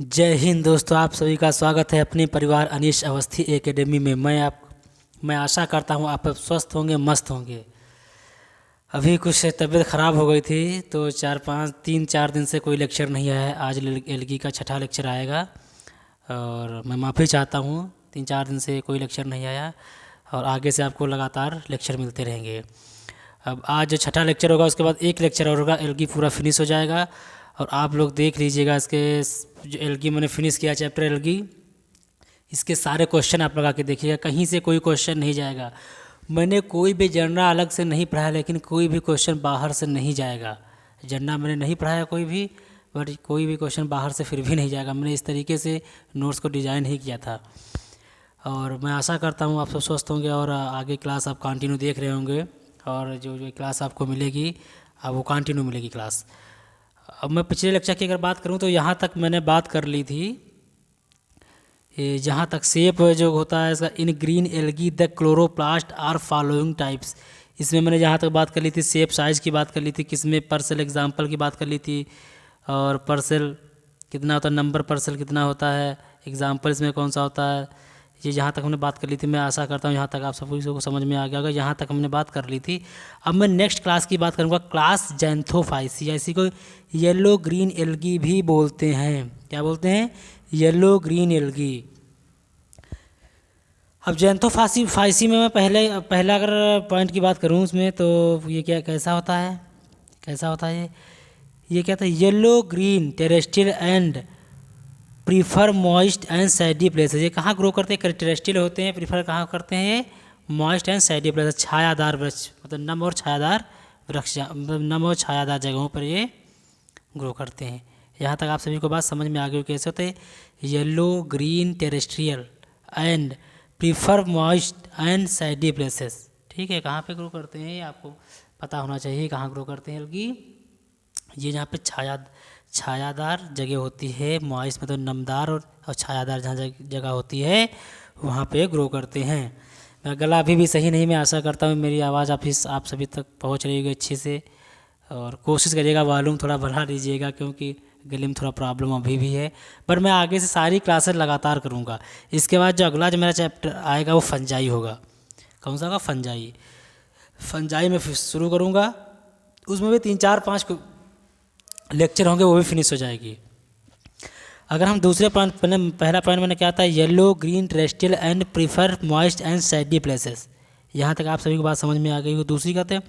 जय हिंद दोस्तों, आप सभी का स्वागत है अपने परिवार अनीश अवस्थी एकेडमी में। मैं आशा करता हूँ आप स्वस्थ होंगे, मस्त होंगे। अभी कुछ तबीयत ख़राब हो गई थी तो 3-4 दिन से कोई लेक्चर नहीं आया है। आज एलगी का छठा लेक्चर आएगा और मैं माफ़ी चाहता हूँ, 3-4 दिन से कोई लेक्चर नहीं आया और आगे से आपको लगातार लेक्चर मिलते रहेंगे। अब आज जो छठा लेक्चर होगा उसके बाद एक लेक्चर और होगा, एलगी पूरा फिनिश हो जाएगा। और आप लोग देख लीजिएगा इसके जो एलगी मैंने फिनिश किया चैप्टर एलगी, इसके सारे क्वेश्चन आप लगा के देखिएगा, कहीं से कोई क्वेश्चन नहीं जाएगा। मैंने कोई भी जनरल अलग से नहीं पढ़ाया, लेकिन कोई भी क्वेश्चन बाहर से नहीं जाएगा। जनरल मैंने नहीं पढ़ाया कोई भी, बट कोई भी क्वेश्चन बाहर से फिर भी नहीं जाएगा। मैंने इस तरीके से नोट्स को डिज़ाइन ही किया था और मैं आशा करता हूँ आप सब स्वस्थ होंगे और आगे क्लास आप कंटिन्यू देख रहे होंगे और जो जो क्लास आपको मिलेगी अब वो कंटिन्यू मिलेगी क्लास। अब मैं पिछले लेक्चर की अगर बात करूं तो यहाँ तक मैंने बात कर ली थी, जहाँ तक शेप जो होता है इसका, in green algae the chloroplast are following types. इसमें मैंने जहाँ तक बात कर ली थी शेप साइज़ की बात कर ली थी, किसमें परसेल एग्जाम्पल की बात कर ली थी और परसेल कितना होता है, नंबर परसेल कितना होता है, एग्जाम्पल इसमें कौन सा होता है, ये जहाँ तक हमने बात कर ली थी। मैं आशा करता हूँ यहाँ तक आप सभी को समझ में आ गया होगा। यहाँ तक हमने बात कर ली थी। अब मैं नेक्स्ट क्लास की बात करूँगा, क्लास जैंथोफाइसी। ऐसी को येलो ग्रीन एल्गी भी बोलते हैं। क्या बोलते हैं? Yellow green algae. अब जैंथोफाइसी में मैं पहला अगर पॉइंट की बात करूँ उसमें, तो ये कैसा होता है, ये क्या था, yellow green terrestrial and prefer moist and सैडी places. ये कहाँ ग्रो करते हैं? टेरेस्ट्रियल होते हैं। प्रीफर कहाँ करते हैं? ये मॉइस्ट एंड सैडी प्लेसेस, छायादार वृक्ष, मतलब नम और छायादार वृक्ष, मतलब नम और छायादार जगहों पर ये ग्रो करते हैं। यहाँ तक आप सभी को बात समझ में आ गई कैसे होते हैं? Yellow green terrestrial and prefer moist and सैडी places. ठीक है, कहाँ पे ग्रो करते हैं ये आपको पता होना चाहिए, कहाँ ग्रो करते हैं एल्गी। ये जहाँ पे छायादार जगह होती है, मॉइस्ट मतलब नमदार और छायादार जहाँ जगह होती है वहाँ पे ग्रो करते हैं। मेरा गला अभी भी सही नहीं, मैं आशा करता हूँ मेरी आवाज़ आप सभी तक पहुँच रही होगी अच्छे से, और कोशिश करिएगा वॉल्यूम थोड़ा बढ़ा लीजिएगा क्योंकि गले में थोड़ा प्रॉब्लम अभी भी है। पर मैं आगे से सारी क्लासेस लगातार करूँगा। इसके बाद जो अगला जो मेरा चैप्टर आएगा वो फंजाई होगा। कौन सा होगा? फंजाई। फंजाई में फिर शुरू करूँगा, उसमें भी 3-4-5 लेक्चर होंगे, वो भी फिनिश हो जाएगी। अगर हम दूसरे पॉइंट, पहला पॉइंट मैंने क्या था, yellow green terrestrial and prefer moist and सैडी places. यहाँ तक आप सभी को बात समझ में आ गई हो। दूसरी कहते हैं,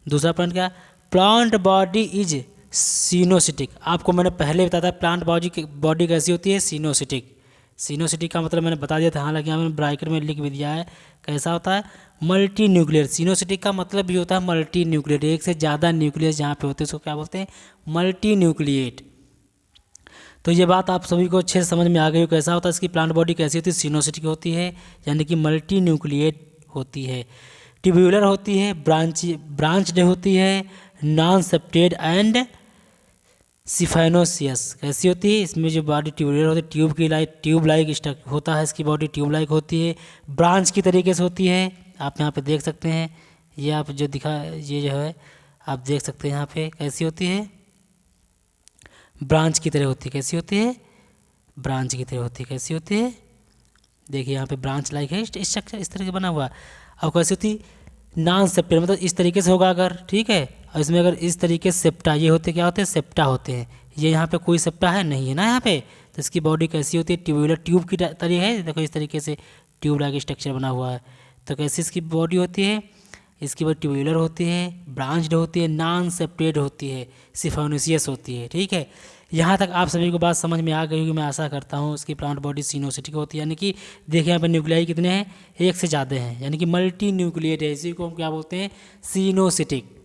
दूसरा पॉइंट क्या, प्लांट बॉडी इज सिनोसिटिक। आपको मैंने पहले बताया था प्लांट बॉडी कैसी होती है, सिनोसिटिक। सिनोसिटिक का मतलब मैंने बता दिया था, हालांकि मैंने ब्रैकेट में लिख भी दिया है। कैसा होता है? Multi nuclear. सिनोसिटिक का मतलब भी होता है मल्टी न्यूक्लियर, एक से ज़्यादा न्यूक्लियस जहाँ पे होते हैं उसको क्या बोलते हैं? Multi nucleate. तो ये बात आप सभी को अच्छे से समझ में आ गई हो कैसा होता है, इसकी प्लांट बॉडी कैसी होती है, सिनोसिटिक होती है, यानी कि मल्टी न्यूक्लिएट होती है, ट्यूब्यूलर होती है, ब्रांच्ड होती है, नॉन सेप्टेड एंड सिफाइनोसियस। कैसी होती है? इसमें जो बॉडी ट्यूबुलर होती है, ट्यूब लाइक होता है, इसकी बॉडी ट्यूब लाइक होती है, ब्रांच की तरीके से होती है। आप यहाँ पे देख सकते हैं, ये आप जो दिखा, ये जो है आप देख सकते हैं यहाँ पे कैसी होती है, ब्रांच की तरह होती है। कैसी होती है? ब्रांच की तरह होती है। कैसी होती है? देखिए यहाँ पे ब्रांच लाइक है, स्ट्रक्चर इस तरह से बना हुआ। अब कैसी होती? नॉन सेप्टेड, मतलब इस तरीके से होगा अगर, ठीक है। और इसमें अगर इस तरीके से सेप्टा, ये होते क्या होते हैं? सेप्टा होते हैं। ये यहाँ पे कोई सेप्टा है नहीं है ना यहाँ पे, तो इसकी बॉडी कैसी होती है? ट्यूबुलर, ट्यूब की तरह है। देखो इस तरीके से ट्यूब लाइक स्ट्रक्चर बना हुआ है। तो कैसी इसकी बॉडी होती है? इसकी बॉडी ट्यूबुलर होती है, ब्रांच्ड होती है, नॉन सेप्टेड होती है, सिफोनिसियस होती है। ठीक है, यहाँ तक आप सभी को बात समझ में आ गई होगी, मैं आशा करता हूँ। इसकी प्लांट बॉडी सिनोसिटिक होती है, यानी कि देखिए यहाँ पर न्यूक्लियाई कितने हैं? एक से ज़्यादा हैं, यानी कि मल्टी न्यूक्लिएट है। इसी को हम क्या बोलते हैं? सिनोसिटिक।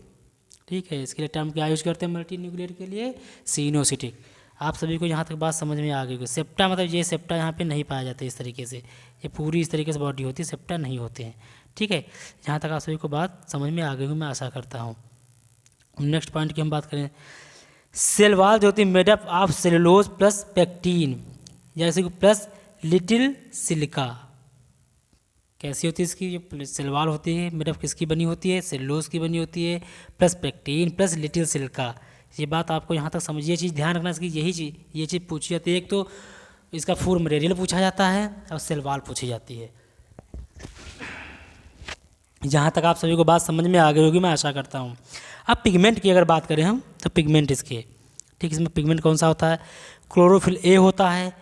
ठीक है, इसके लिए टर्म क्या यूज करते हैं मल्टी न्यूक्लिएट के लिए? सिनोसिटिक। आप सभी को यहाँ तक बात समझ में आ गई होगी। सेप्टा मतलब ये सेप्टा यहाँ पे नहीं पाया जाता इस तरीके से, ये पूरी इस तरीके से बॉडी होती है, सेप्टा नहीं होते हैं। ठीक है, यहाँ तक आप सभी को बात समझ में आ गई होगी, मैं आशा करता हूँ। नेक्स्ट पॉइंट की हम बात करें, सेल वॉल जो होती है made up of cellulose plus pectin, जैसे कि प्लस लिटिल सिलिका। कैसी होती है इसकी जो सेल वॉल होती है, मेडअप किसकी बनी होती है? सेलुलोज की बनी होती है, plus pectin plus little silica. ये बात आपको यहाँ तक समझिए, ये चीज़ ध्यान रखना कि यही चीज़ ये चीज़ पूछी जाती है। एक तो इसका फूड मटेरियल पूछा जाता है और सेल वॉल पूछी जाती है। जहाँ तक आप सभी को बात समझ में आ गई होगी मैं आशा करता हूँ। अब पिगमेंट की अगर बात करें हम तो पिगमेंट इसके, ठीक, इसमें पिगमेंट कौन सा होता है? क्लोरोफिल ए होता है,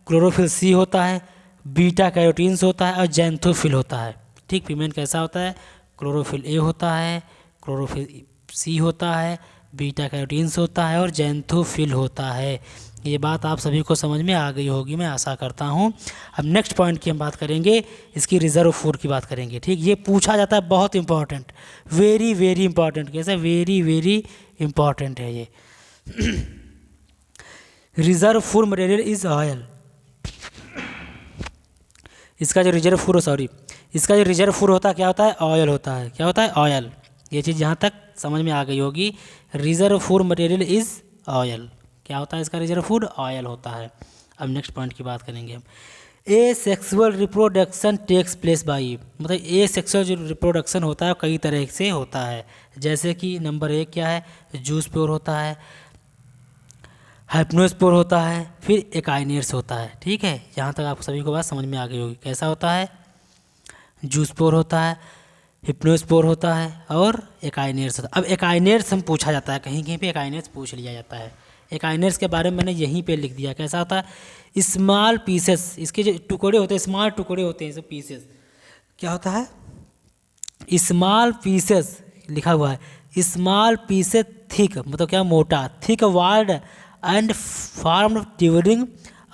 क्लोरोफिल सी होता है, बीटा कैरोटीन्स होता है और जैंथोफिल होता है। ठीक, पिगमेंट कैसा होता है? क्लोरोफिल ए होता है, क्लोरोफिल सी होता है, बीटा कैरोटीन्स होता है और जैंथोफिल होता है। ये बात आप सभी को समझ में आ गई होगी मैं आशा करता हूँ। अब नेक्स्ट पॉइंट की हम बात करेंगे, इसकी रिजर्व फूड की बात करेंगे। ठीक, ये पूछा जाता है, बहुत इंपॉर्टेंट, वेरी वेरी इंपॉर्टेंट। कैसे? वेरी वेरी इंपॉर्टेंट है ये। Reserve food material is oil. इसका जो रिजर्व फूड होता है क्या होता है? ऑयल होता है। क्या होता है? ऑयल। ये चीज़ जहाँ तक समझ में आ गई होगी, reserve food material is oil. क्या होता है इसका रिजर्व फूड? ऑयल होता है। अब नेक्स्ट पॉइंट की बात करेंगे हम। Asexual reproduction takes place by, मतलब ए सेक्सुअल जो रिप्रोडक्शन होता है कई तरह से होता है। जैसे कि नंबर 1 क्या है? जूस्पोर होता है, हाइप्नोस्पोर होता है, फिर एकाइनेट्स होता है। ठीक है, यहाँ तक आप सभी को बात समझ में आ गई होगी। कैसा होता है? जूस्पोर होता है, हिप्नोस्पोर होता है और एकाइनेट्स होता है। अब एकाइनेट्स हम पूछा जाता है, कहीं कहीं पे एकाइनेट्स पूछ लिया जाता है। एकाइनेट्स के बारे में मैंने यहीं पे लिख दिया। कैसा होता है? स्मॉल पीसेस, इसके जो टुकड़े होते हैं, स्मॉल टुकड़े होते हैं, सब पीसेस। क्या होता है? स्मॉल पीसेस लिखा हुआ है, स्मॉल पीसेस थिक, मतलब क्या? मोटा, thick ward and formed during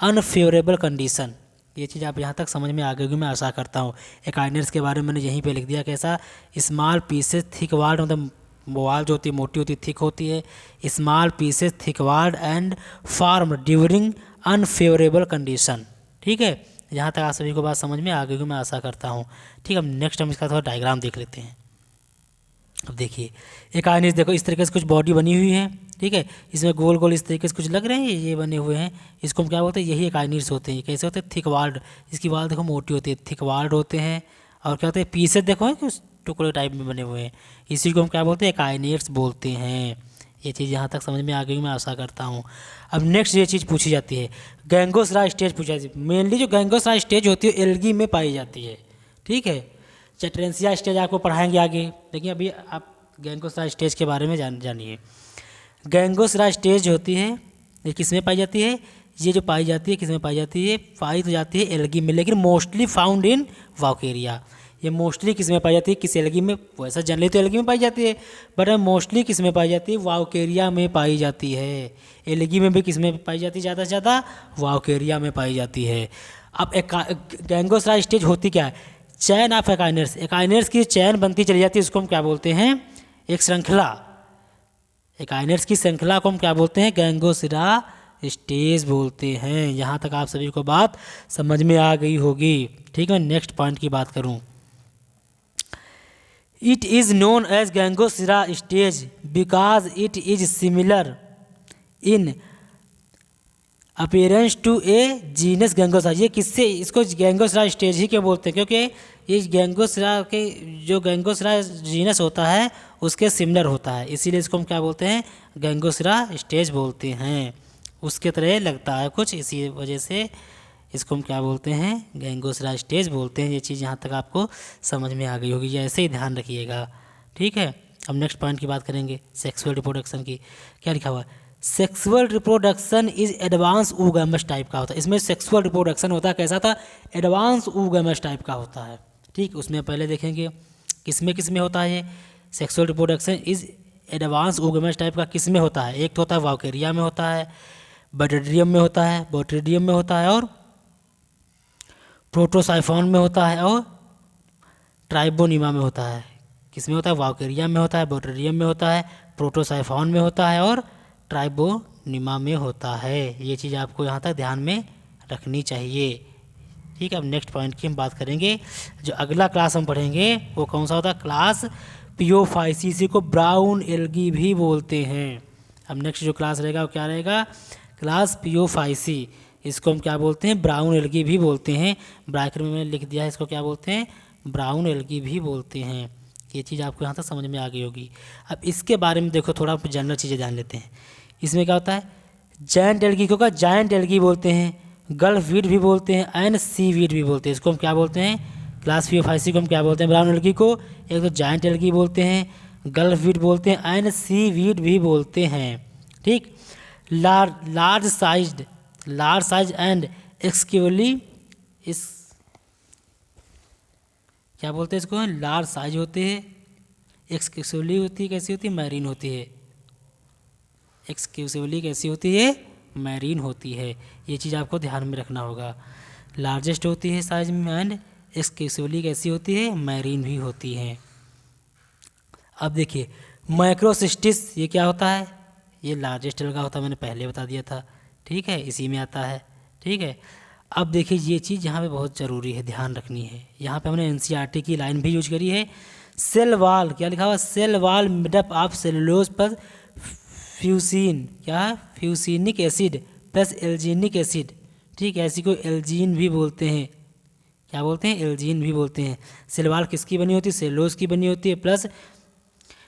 unfavourable condition. ये चीज़ आप यहाँ तक समझ में आ गई होगी मैं आशा करता हूँ। एकाइनेट्स के बारे में मैंने यहीं पे लिख दिया। कैसा? स्मॉल पीसेस थिक वार्ड, मतलब वाल जो होती है मोटी होती है, थिक होती है। Small pieces thick ward and form during unfavourable condition. ठीक है, यहाँ तक आप सभी को बात समझ में आ गई होगी मैं आशा करता हूँ। ठीक है, अब नेक्स्ट हम इसका थोड़ा डायग्राम देख लेते हैं। अब देखिए एकाइनेट्स, देखो इस तरीके से कुछ बॉडी बनी हुई है। ठीक है, इसमें गोल गोल इस तरीके से कुछ लग रहे हैं, ये बने हुए हैं। इसको हम क्या बोलते हैं? यही एकाइनेट्स होते हैं। कैसे होते हैं? Thick walled. इसकी वाल देखो मोटी होती है, थिक वाल्ड होते हैं। और क्या होते हैं? पीसेस देखो है कि उस टुकड़े टाइप में बने हुए हैं। इसी को हम क्या बोलते हैं? एकाइनेट्स बोलते हैं। ये चीज़ यहाँ तक समझ में आ गई मैं आशा करता हूँ। अब नेक्स्ट ये चीज़ पूछी जाती है, गैंगोसरा स्टेज पूछा जाती है। मेनली जो गैंगोसरा स्टेज होती है एल्गी में पाई जाती है। ठीक है, चैटरेंसिया स्टेज आपको पढ़ाएंगे आगे, लेकिन अभी आप गैंगोसरा स्टेज के बारे में जानिए। गैंगोसरा स्टेज होती है, ये किस में पाई जाती है? ये जो पाई जाती है किस में पाई जाती है? पाई तो जाती है एल्गी में, लेकिन मोस्टली फाउंड इन वाउकेरिया। ये मोस्टली किस में पाई जाती है? किस एल्गी में? वैसा जनरली तो एल्गी में पाई जाती है, बट मोस्टली किस में पाई जाती है? वाउकेरिया में पाई जाती है। एल्गी में भी किस में पाई जाती है? ज़्यादा से ज़्यादा वाउकेरिया में पाई जाती है। अब एक गैंगोसरा स्टेज होती क्या है? चैन ऑफ एकाइनेट्स, एकाइनेट्स की चैन बनती चली जाती है, उसको हम क्या बोलते हैं? एक श्रृंखला। एकाइनेट्स की श्रृंखला को हम क्या बोलते हैं? गैंगोसरा स्टेज बोलते हैं। यहाँ तक आप सभी को बात समझ में आ गई होगी। ठीक है, नेक्स्ट पॉइंट की बात करूँ, it is known as gangosara stage because it is similar in appearance to a genus gangosara. ये किससे इसको गैंगोसरा स्टेज ही क्यों बोलते हैं? क्योंकि ये गैंगोसरा के जो गैंगोसरा जीनस होता है उसके सिमिलर होता है, इसीलिए इसको हम क्या बोलते हैं? गैंगोसरा स्टेज बोलते हैं। उसके तरह लगता है कुछ, इसी वजह से इसको हम क्या बोलते हैं? गैंगोसरा स्टेज बोलते हैं। ये चीज़ यहाँ तक आपको समझ में आ गई होगी, ये ऐसे ही ध्यान रखिएगा। ठीक है, अब नेक्स्ट पॉइंट की बात करेंगे, सेक्सुअल रिप्रोडक्शन की। क्या लिखा हुआ है? Sexual reproduction is advance oogamous type का होता है। इसमें सेक्सुअल रिप्रोडक्शन होता है कैसा था? एडवांस ऊगैमस टाइप का होता है। ठीक, उसमें पहले देखेंगे किसमें होता है ये sexual reproduction is advance oogamous type का। किसमें होता है? एक तो होता है वाउकेरिया में होता है, बटेरियम में होता है, बोट्रिडियम में होता है और प्रोटोसाइफॉन में होता है और ट्राइबोनिमा में होता है। किसमें होता है? वाउकेरिया में होता है, बोट्रिडियम में होता है, प्रोटोसाइफॉन में होता है और ट्राइबोनिमा में होता है। ये चीज़ आपको यहाँ तक ध्यान में रखनी चाहिए। ठीक है, अब नेक्स्ट पॉइंट की हम बात करेंगे। जो अगला क्लास हम पढ़ेंगे वो कौन सा होता है? क्लास पियोफाइसी को ब्राउन एल्गी भी बोलते हैं। अब नेक्स्ट जो क्लास रहेगा वो क्या रहेगा? क्लास पियोफाइसी। इसको हम क्या बोलते हैं? ब्राउन एल्गी भी बोलते हैं। ब्रैकेट में मैंने लिख दिया है, इसको क्या बोलते हैं? ब्राउन एल्गी भी बोलते हैं। ये चीज़ आपको यहाँ तक समझ में आ गई होगी। अब इसके बारे में देखो, थोड़ा जनरल चीज़ें जान लेते हैं। इसमें क्या होता है, जायंट एल्गी को जायंट एल्गी बोलते हैं, गल्फ वीड भी बोलते हैं एंड सी वीड भी बोलते हैं। इसको हम क्या बोलते हैं, क्लास फियोफाइसी को हम क्या बोलते हैं, ब्राउन एल्गी को एक तो जायंट एल्गी बोलते हैं, गल्फ वीड बोलते हैं एंड सी वीड भी बोलते हैं। ठीक, लार्ज साइज एंड एक्सक्यूवली इस क्या बोलते हैं इसको, लार्ज साइज होते हैं, एक्सक्यूसिवली होती है, कैसी होती है, मैरीन होती है, एक्सक्यूसिवली कैसी होती है, मैरीन होती है। ये चीज़ आपको ध्यान में रखना होगा, लार्जेस्ट होती है साइज में एंड एक्सक्यूसिवली कैसी होती है, मैरीन भी होती है। अब देखिए माइक्रोसिस्टिस ये क्या होता है, ये लार्जेस्ट एल्गा होता है, मैंने पहले बता दिया था। ठीक है, इसी में आता है। ठीक है, अब देखिए ये चीज़ यहाँ पे बहुत ज़रूरी है, ध्यान रखनी है। यहाँ पे हमने एनसीईआरटी की लाइन भी यूज करी है, सेल वाल क्या लिखा हुआ, cell wall made up of cellulose पर फ्यूसिन, क्या है, फ्यूसिनिक एसिड प्लस एल्जीनिक एसिड। ठीक है, ऐसी को एल्जीन भी बोलते हैं, क्या बोलते हैं, एल्जीन भी बोलते हैं। सेल वाल किसकी बनी होती है, सेलुलोज की बनी होती है, प्लस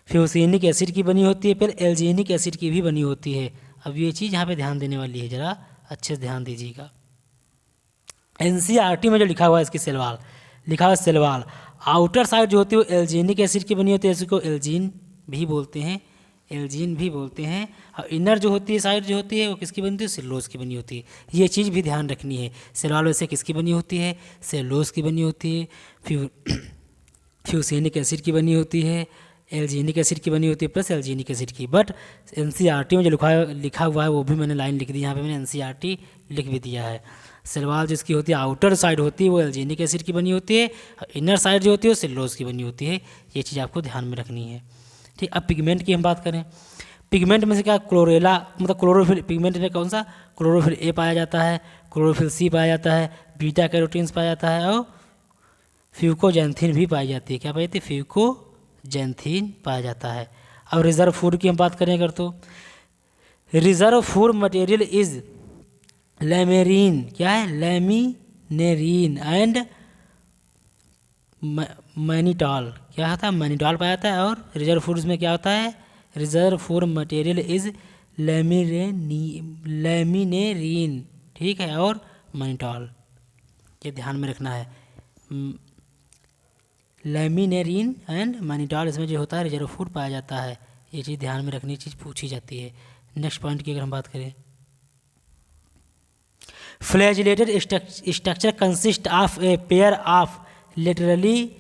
फ्यूसिनिक एसिड की बनी होती है, फिर एल्जीनिक एसिड की भी बनी होती है। अब ये चीज़ यहाँ पे ध्यान देने वाली है, ज़रा अच्छे से ध्यान दीजिएगा। एनसीईआरटी में जो लिखा हुआ है इसकी सेल वाल, लिखा हुआ है सेल वाल, आउटर साइड जो होती है वो एल्जीनिक एसिड की बनी होती है, इसको एल्जीन भी बोलते हैं, एल्जीन भी बोलते हैं। और इनर जो होती है साइड जो होती है वो किसकी बनती है, सेलुलोज की बनी होती है। ये चीज़ भी ध्यान रखनी है, सेल वाल वैसे किसकी बनी होती है, सेलुलोज की बनी होती है, फ्यूसिनिक एसिड की बनी होती है, एल्जीनिक एसिड की बनी होती है, प्लस एल्जीनिक एसिड की। बट एनसीईआरटी में जो लिखा हुआ है वो भी मैंने लाइन लिख दी, यहाँ पे मैंने एनसीईआरटी लिख भी दिया है। सेल वाल जिसकी होती है आउटर साइड होती है वो एल्जीनिक एसिड की बनी होती है, इनर साइड जो होती है वो सेलुलोज की बनी होती है। ये चीज़ आपको ध्यान में रखनी है। ठीक, अब पिगमेंट की हम बात करें, पिगमेंट में से क्या, क्लोरेला मतलब क्लोरोफिल, पिगमेंट में कौन सा, क्लोरोफिल ए पाया जाता है, क्लोरोफिल सी पाया जाता है, बीटा कैरोटीन्स पाया जाता है और फ्यूकोजैंथीन भी पाई जाती है। क्या पाई जाती है, फ्यूकोजैंथीन पाया जाता है। अब रिजर्व फूड की हम बात करें अगर तो रिजर्व फूड मटेरियल इज लैमेरीन, क्या है, लैमिनेरीन एंड मैनिटॉल, क्या होता है, मैनिटॉल पाया जाता है। और रिजर्व फूड्स में क्या होता है, रिजर्व फूड मटेरियल इज लैमिनेरीन, ठीक है, और मैनिटॉल, ये ध्यान में रखना है। लैमिनेरीन एंड मैनिटॉल इसमें जो होता है रिजर्व फूड पाया जाता है। ये चीज़ ध्यान में रखनी, चीज़ पूछी जाती है। नेक्स्ट पॉइंट की अगर हम बात करें, flagellated structure consist of a pair of laterally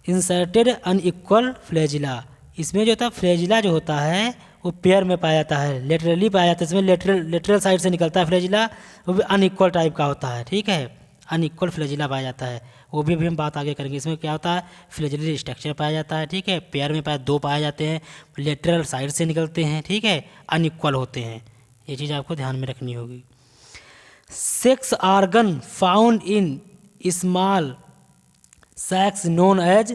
inserted unequal flagella. इसमें जो होता है फ्लैजिला जो होता है वो पेयर में पाया जाता है, लेटरली पाया जाता है। इसमें लेटरल साइड से निकलता है फ्लैजिला, वो भी अनइक्वल टाइप का होता है। ठीक है, अनइक्वल फ्लैजिला पाया जाता है, वो भी अभी हम बात आगे करेंगे। इसमें क्या होता है, फ्लैजिलेटेड स्ट्रक्चर पाया जाता है। ठीक है, पेयर में दो पाए जाते हैं, लेटरल साइड से निकलते हैं। ठीक है, अनइक्वल होते हैं। ये चीज़ आपको ध्यान में रखनी होगी। Sex organ found in small sacs known as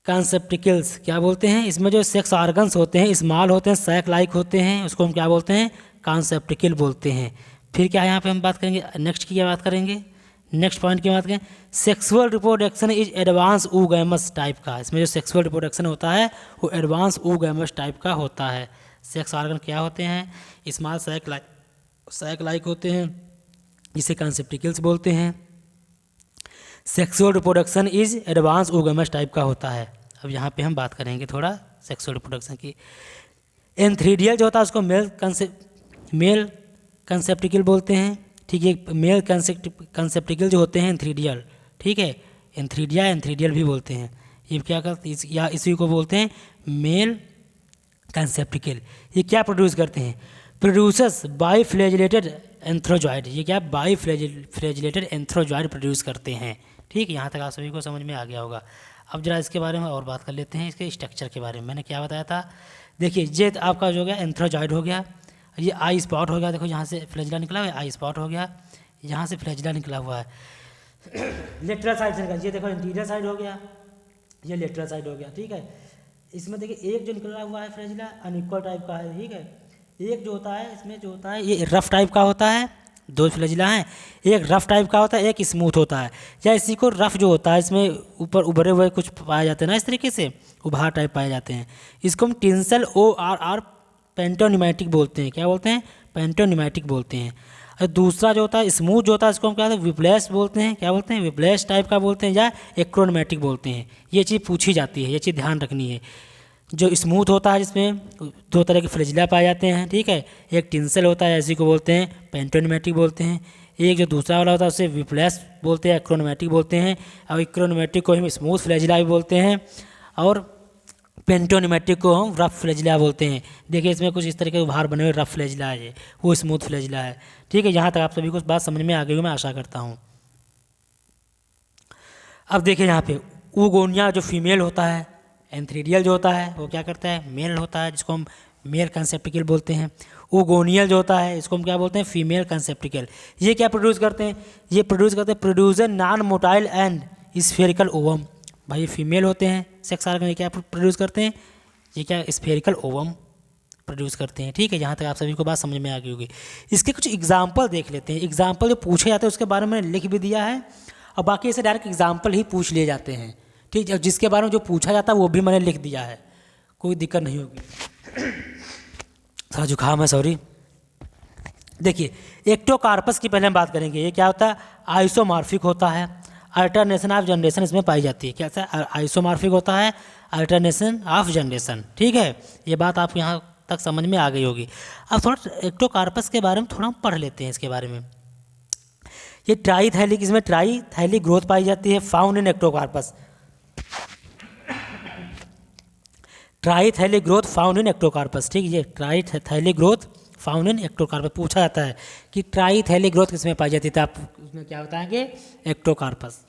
conceptacles, क्या बोलते हैं, इसमें जो सेक्स ऑर्गन्स होते हैं स्मॉल होते हैं, सैक लाइक होते हैं, उसको हम क्या बोलते हैं, कॉन्सेप्टिकल बोलते हैं। फिर क्या यहाँ पे हम बात करेंगे, नेक्स्ट की क्या बात करेंगे, नेक्स्ट पॉइंट की बात करें, sexual reproduction is advance oogamous type का। इसमें जो सेक्सुअल रिप्रोडक्शन होता है वो एडवांस ऊगैमस टाइप का होता है। सेक्स ऑर्गन क्या होते हैं, स्मॉल सैक लाइक होते हैं, जिसे कॉन्सेप्टिकल्स बोलते हैं। Sexual reproduction is advance oogamous type का होता है। अब यहाँ पे हम बात करेंगे थोड़ा सेक्सुअल रिप्रोडक्शन की। एंथ्रीडियल जो होता है उसको मेल कंसेप्टिकल बोलते हैं। ठीक है, मेल कंसेप्टिकल जो होते हैं एंथ्रीडियल, ठीक है, एंथ्रीडियल भी बोलते हैं। ये क्या करते हैं, या इसी को बोलते हैं मेल कंसेप्टिकल। ये क्या प्रोड्यूस करते हैं, प्रोड्यूसर्स बाई फ्लैजिलेटेड एंथ्रोजॉइड। ये क्या बाई फ्लैजिलेटेड एंथ्रोजॉइड प्रोड्यूस करते हैं। ठीक, यहाँ तक आप सभी को समझ में आ गया होगा। अब जरा इसके बारे में और बात कर लेते हैं, इसके स्ट्रक्चर के बारे में। मैंने क्या बताया था, देखिए ये आपका जो हो गया एंथ्रोजॉइड हो गया, ये आई स्पॉट हो गया, देखो यहाँ से फ्लैजिला निकला हुआ है, आई स्पॉट हो गया, यहाँ से फ्लैजिला निकला हुआ है लेटरल साइड से निकला, ये देखो इंटीरियर साइड हो गया, ये लेटरल साइड हो गया। ठीक है, इसमें देखिए एक जो निकला हुआ है फ्लैजिला अनइक्वल टाइप का है। ठीक है, एक जो होता है इसमें जो होता है ये रफ टाइप का होता है, दो फ्लैजिला हैं, एक रफ टाइप का होता है, एक स्मूथ होता है। या इसी को रफ जो होता है इसमें ऊपर उभरे हुए कुछ पाए जाते हैं ना, इस तरीके से उभार टाइप पाए जाते हैं। इसको हम टिंसल ORR पेंटोनिमैटिक बोलते हैं। क्या बोलते हैं? पेंटोनिमैटिक बोलते हैं। और दूसरा जो होता है स्मूथ जो होता है इसको हम क्या बोलते हैं? विप्लेस बोलते हैं। क्या बोलते हैं? विप्लेस टाइप का बोलते हैं या एक्रोनोमैटिक बोलते हैं। ये चीज़ पूछी जाती है, ये चीज़ ध्यान रखनी है। जो स्मूथ होता है जिसमें दो तरह के फ्लैजिला पाए जाते हैं, ठीक है, एक टिंसल होता है, इसी को बोलते हैं पेंटोनिमैटिक बोलते हैं। एक जो दूसरा वाला होता है उसे विप्लेस बोलते हैं, एक्रोनोमैटिक बोलते हैं। और एक्रोनोमैटिक को हम स्मूथ फ्लैजिला भी बोलते हैं और पेंटोनिमैटिक को हम रफ फ्लैजिला बोलते हैं। देखिए इसमें कुछ इस तरह के उभार बने हुए रफ फ्लैजिला है, वो स्मूथ फ्लैजिला है। ठीक है, यहाँ तक आप सभी को बात समझ में आ गई हो, मैं आशा करता हूँ। अब देखिए यहाँ पे ऊगोनिया जो फीमेल होता है, एंथ्रीडियल जो होता है वो क्या करता है? मेल होता है, जिसको हम मेल कंसेप्टिकल बोलते हैं। ऊगोनियल जो होता है इसको हम क्या बोलते हैं? फीमेल कंसेप्टिकल। ये क्या प्रोड्यूस करते हैं? ये प्रोड्यूस करते हैं producer non motile and spherical ovum. भाई ये फीमेल होते हैं सेक्स ऑर्गन, ये क्या प्रोड्यूस करते हैं? ये क्या स्फेरिकल ओवम प्रोड्यूस करते हैं। ठीक है, यहाँ तक आप सभी को बात समझ में आ गई होगी। इसके कुछ एग्जाम्पल देख लेते हैं। एग्जाम्पल जो पूछे जाते हैं उसके बारे में लिख भी दिया है और बाकी ऐसे डायरेक्ट एग्जाम्पल ही पूछ लिए जाते हैं। ठीक है, जिसके बारे में जो पूछा जाता है वो भी मैंने लिख दिया है, कोई दिक्कत नहीं होगी। थोड़ा जुकाम है, सॉरी। देखिए एक्टोकार्पस की पहले हम बात करेंगे। ये क्या होता है? आइसोमॉर्फिक होता है, अल्टरनेशन ऑफ जनरेशन इसमें पाई जाती है। क्या आइसोमॉर्फिक होता है, अल्टरनेशन ऑफ जनरेशन। ठीक है, ये बात आपको यहाँ तक समझ में आ गई होगी। अब थोड़ा एक्टोकार्पस के बारे में थोड़ा हम पढ़ लेते हैं। इसके बारे में ये ट्राईथैलिक, इसमें ट्राईथैलिक ग्रोथ पाई जाती है, found in Ectocarpus. Trithallic growth found in Ectocarpus. ठीक है, ये trithallic growth found in Ectocarpus पूछा जाता है कि ट्राईथैलिक ग्रोथ किसमें पाई जाती है, तो आप उसमें क्या बताएंगे? Ectocarpus.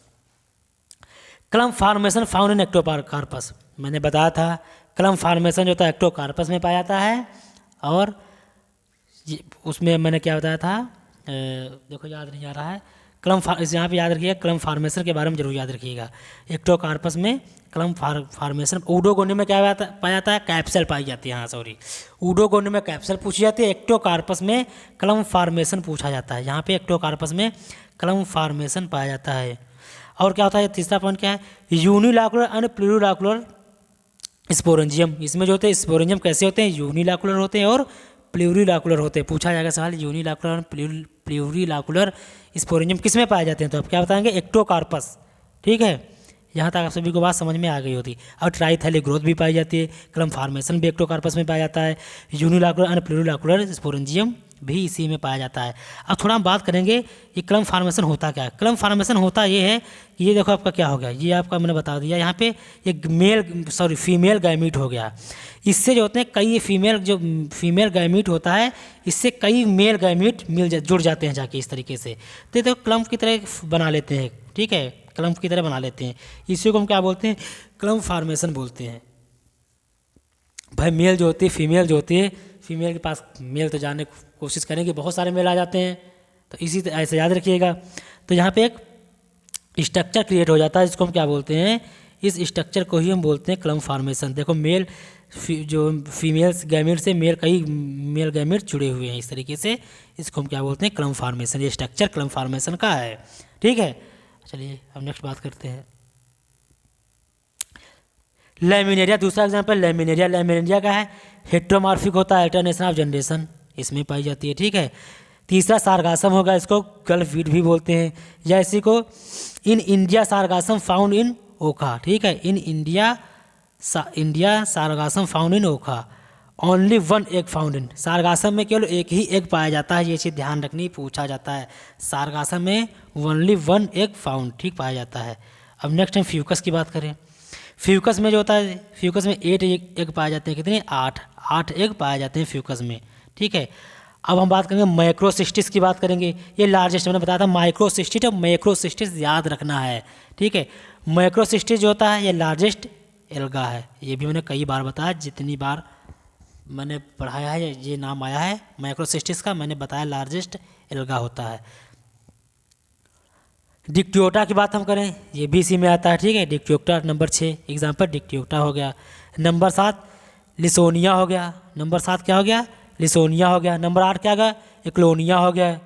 क्लम formation found in Ectocarpus, मैंने बताया था क्लम फॉर्मेशन जो होता है एक्टोकार्पस में पाया जाता है। और उसमें मैंने क्या बताया था, देखो याद नहीं आ रहा है। यहाँ पे याद रखिएगा, क्लम फॉर्मेशन के बारे में जरूर याद रखिएगा। एक्टोकार्पस में क्लम फॉर्मेशन। ऊडोगोनी में क्या पाया जाता है? कैप्सल पाई जाती है। हाँ सॉरी, ऊडोगोनी में कैप्सल पूछी जाती है, एक्टोकार्पस में क्लम फॉर्मेशन पूछा जाता है। यहाँ पे एक्टोकार्पस में क्लम फॉर्मेशन पाया जाता है। और क्या होता है? तीसरा पॉइंट क्या है? यूनिलैकुलर एंड प्लूरिलैकुलर स्पोरेंजियम। इसमें जो होते हैं स्पोरेंजियम कैसे होते हैं? यूनिलैकुलर होते हैं और प्लूरिलैकुलर होते हैं। पूछा जाएगा सवाल यूनिलैकुलर और प्लूरिलैकुलर स्पोरेंजियम किस में पाए जाते हैं, तो आप क्या बताएंगे? एक्टोकार्पस। ठीक है, यहाँ तक आप सभी को बात समझ में आ गई होती। और ट्राईथैलिक ग्रोथ भी पाई जाती है, क्लम फॉर्मेशन भी एक्टोकार्पस में पाया जाता है, यूनिलैकुलर एंड प्लूरिलैकुलर स्पोरेंजियम भी इसी में पाया जाता है। अब थोड़ा हम बात करेंगे ये क्लम फॉर्मेशन होता क्या है। क्लम फॉर्मेशन होता ये है कि ये देखो आपका क्या हो गया, ये आपका मैंने बता दिया। यहाँ पे ये फीमेल गैमीट हो गया। इससे जो होते हैं कई फीमेल गैमीट होता है, इससे कई मेल गैमीट जुड़ जाते हैं जाके इस तरीके से। तो देखो क्लम की तरह बना लेते हैं। ठीक है, क्लम की तरह बना लेते हैं। इसी को हम क्या बोलते हैं? क्लम फॉर्मेशन बोलते हैं। भाई मेल जो होती है, फीमेल जो होती है, फीमेल के पास मेल तो जाने की कोशिश करेंगे, बहुत सारे मेल आ जाते हैं, तो इसी तरह ऐसे याद रखिएगा। तो यहाँ पे एक स्ट्रक्चर क्रिएट हो जाता है, जिसको हम क्या बोलते हैं? इस स्ट्रक्चर को ही हम बोलते हैं क्लम फॉर्मेशन। देखो जो फीमेल्स गैमेट से कई मेल गैमेट जुड़े हुए हैं इस तरीके से, इसको हम क्या बोलते हैं? क्लम फॉर्मेशन। ये स्ट्रक्चर क्लम फॉर्मेशन का है। ठीक है, चलिए अब नेक्स्ट बात करते हैं। लैमिनेरिया, दूसरा एग्जांपल लैमिनेरिया। लैमिनेरिया का है हेट्रोमॉर्फिक होता है, अल्टरनेशन ऑफ जनरेशन इसमें पाई जाती है। ठीक है, तीसरा सारगासम होगा, इसको गल्फ वीड भी बोलते हैं, या इसी को इन India Sargassum found in Okha. ठीक है, in India Sargassum found in Okha, only one egg found in. Sargassum में केवल एक ही एग पाया जाता है, ये चीज़ ध्यान रखनी, पूछा जाता है। सारगासम में ओनली वन एग फाउंड, ठीक, पाया जाता है। अब नेक्स्ट हम फ्यूकस की बात करें। फ्यूकस में जो होता है, फ्यूकस में 8 एग पाए जाते हैं। कितने? 8 एग पाए जाते हैं फ्यूकस में। ठीक है, अब हम बात करेंगे माइक्रोसिस्टिस की बात करेंगे। ये लार्जेस्ट मैंने बताया था माइक्रोसिस्टिस और मैक्रोसिस्टिस याद रखना है। ठीक है, माइक्रोसिस्टिस जो होता है ये लार्जेस्ट एल्गा है। ये भी मैंने कई बार बताया, जितनी बार मैंने पढ़ाया है ये नाम आया है माइक्रोसिस्टिस का, मैंने बताया लार्जेस्ट एल्गा होता है। डिक्टियोटा की बात हम करें, ये भी इसी में आता है। ठीक है, डिक्टियोटा नंबर 6 एग्जाम्पल डिक्टियोटा हो गया। नंबर 7 लिसोनिया हो गया। नंबर 7 क्या हो गया? लिसोनिया हो गया। नंबर 8 क्या होगा? एक्लोनिया हो गया।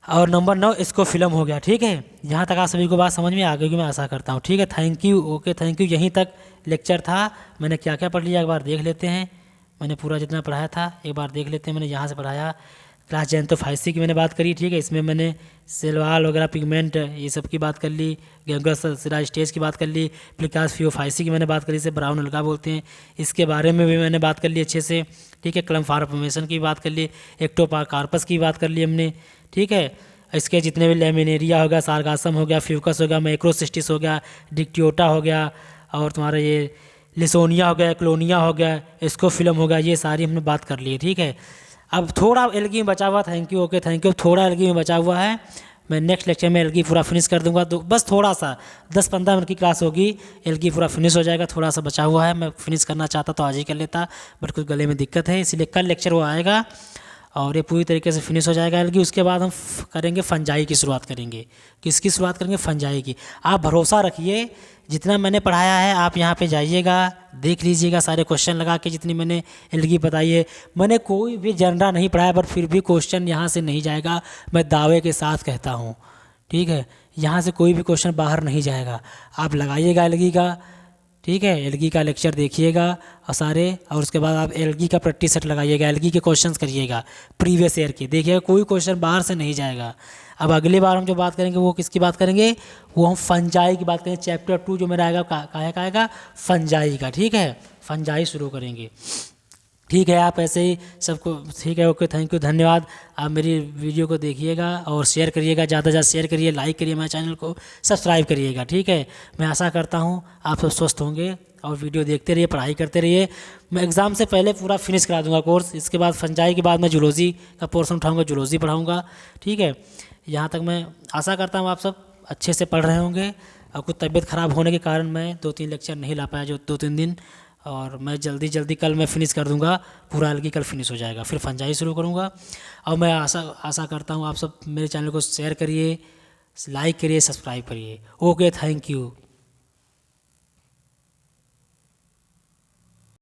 और नंबर 9 इसको फिल्म हो गया। ठीक है, यहाँ तक आप सभी को बात समझ में आ गई, मैं आशा करता हूँ। ठीक है, thank you, okay, thank you. यहीं तक लेक्चर था। मैंने क्या क्या पढ़ लिया एक बार देख लेते हैं। मैंने पूरा जितना पढ़ाया था एक बार देख लेते हैं। मैंने यहाँ से पढ़ाया क्लास जेंथोफाइसी की मैंने बात करी। ठीक है, इसमें मैंने सेलवाल वगैरह पिगमेंट ये सब की बात कर ली, गैंगुलर सिरा स्टेज की बात कर ली, फिर क्लास फियोफाइसी की मैंने बात करी, इसे ब्राउन अलगा बोलते हैं, इसके बारे में भी मैंने बात कर ली अच्छे से। ठीक है, क्लम फॉर्मेशन की बात कर ली, एक्टोकार्पस की बात कर ली हमने। ठीक है, इसके जितने भी लेमिनेरिया हो गया, सारगासम हो गया, फ्यूकस हो गया, मैक्रोसिस्टिस हो गया, डिक्टियोटा हो गया, और तुम्हारा ये लिसोनिया हो गया, क्लोनिया हो गया, इसको फिल्म हो गया, ये सारी हमने बात कर ली है। ठीक है, अब थोड़ा एल्गी में बचा हुआ, thank you, okay, thank you, थोड़ा एल्गी में बचा हुआ है। मैं नेक्स्ट लेक्चर में एल्गी पूरा फिनिश कर दूंगा, तो बस थोड़ा सा 10-15 मिनट की क्लास होगी, एल्गी पूरा फिनिश हो जाएगा। थोड़ा सा बचा हुआ है, मैं फिनिश करना चाहता तो आज ही कर लेता, बट कुछ गले में दिक्कत है, इसलिए कल लेक्चर वो आएगा और ये पूरी तरीके से फिनिश हो जाएगा एल्गी। उसके बाद हम करेंगे फंजाई की शुरुआत करेंगे। किसकी शुरुआत करेंगे? फंजाई की। आप भरोसा रखिए, जितना मैंने पढ़ाया है आप यहाँ पे जाइएगा, देख लीजिएगा, सारे क्वेश्चन लगा के जितनी मैंने एल्गी बताई है। मैंने कोई भी जनरा नहीं पढ़ाया, बट फिर भी क्वेश्चन यहाँ से नहीं जाएगा, मैं दावे के साथ कहता हूँ। ठीक है, यहाँ से कोई भी क्वेश्चन बाहर नहीं जाएगा। आप लगाइएगा एल्गी का। ठीक है, एल्गी का लेक्चर देखिएगा और सारे, और उसके बाद आप एल्गी का प्रैक्टिस सेट लगाइएगा, एल्गी के क्वेश्चंस करिएगा प्रीवियस ईयर के, देखिएगा कोई क्वेश्चन बाहर से नहीं जाएगा। अब अगली बार हम जो बात करेंगे वो किसकी बात करेंगे? वो हम फंजाई की बात करेंगे। चैप्टर 2 जो मेरा आएगा काहे का आएगा? फंजाई का। ठीक है, फंजाई शुरू करेंगे। ठीक है, आप ऐसे ही सबको, ठीक है, ओके, थैंक यू, धन्यवाद। आप मेरी वीडियो को देखिएगा और शेयर करिएगा, ज़्यादा से ज़्यादा शेयर करिए, लाइक करिए, मेरे चैनल को सब्सक्राइब करिएगा। ठीक है, मैं आशा करता हूँ आप सब स्वस्थ होंगे और वीडियो देखते रहिए, पढ़ाई करते रहिए। मैं एग्ज़ाम से पहले पूरा फिनिश करा दूंगा कोर्स। इसके बाद फंजाई के बाद मैं जूलॉजी का पोर्शन उठाऊँगा, जूलॉजी पढ़ाऊँगा। ठीक है, यहाँ तक मैं आशा करता हूँ आप सब अच्छे से पढ़ रहे होंगे। और कुछ तबीयत ख़राब होने के कारण मैं 2-3 लेक्चर नहीं ला पाया, जो 2-3 दिन, और मैं जल्दी कल मैं फिनिश कर दूंगा, पूरा एल्गी कल फिनिश हो जाएगा, फिर फंजाई शुरू करूंगा। और मैं आशा करता हूं आप सब मेरे चैनल को शेयर करिए, लाइक करिए, सब्सक्राइब करिए। Okay, thank you.